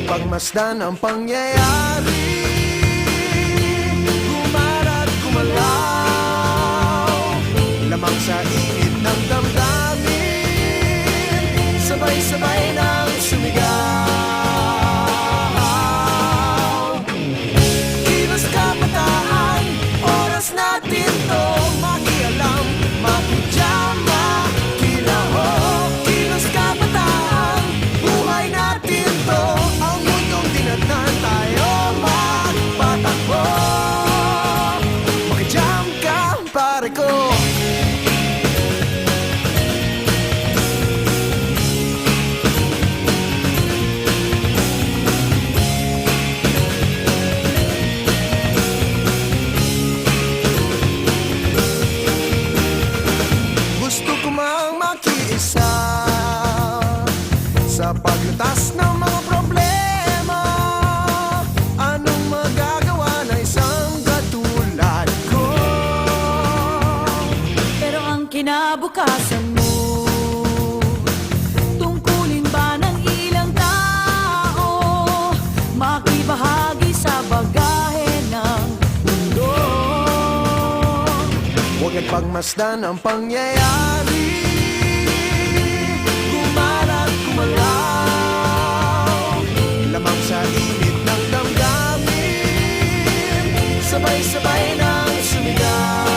pagmasdan ang pangyayari, gumarat gumalaw, lamang sa init ng damdamin, sabay-sabay nang sumigaw. Kilos kabataan, oras natin to makialam, makijama, kilaho. Kilos kabataan, buhay natin to, ang mundong tinatnan tayo magpatakbo. Makijam ka, pare ko. Sa paglutas ng mga problema, anong magagawa na isang katulad ko? Pero ang kinabukasan mo, tungkulin ba ng ilang tao makibahagi sa bagahe ng mundo? Huwag nagpagmasdan ang pangyayari, gumalaw, lamang sa init ng damdamin, sabay-sabay nang sumigaw.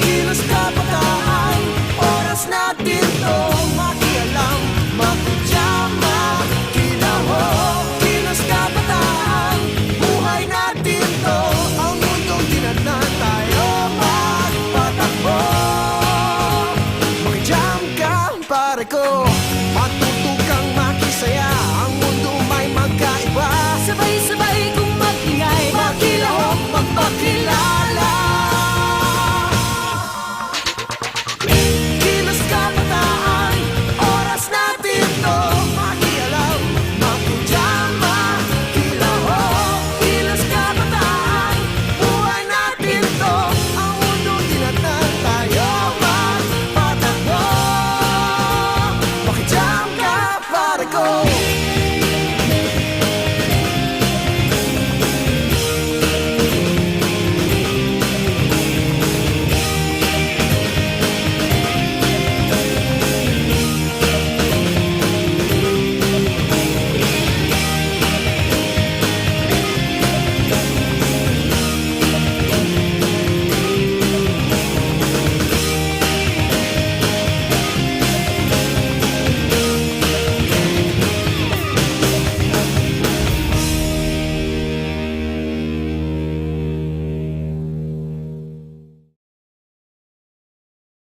Kilos kabataan, oras natin to makialam, makijama, kilaho. Kilos kabataan, buhay natin to, ang mundong tinatnan tayo magpatakbo. Makijam ka, pare ko.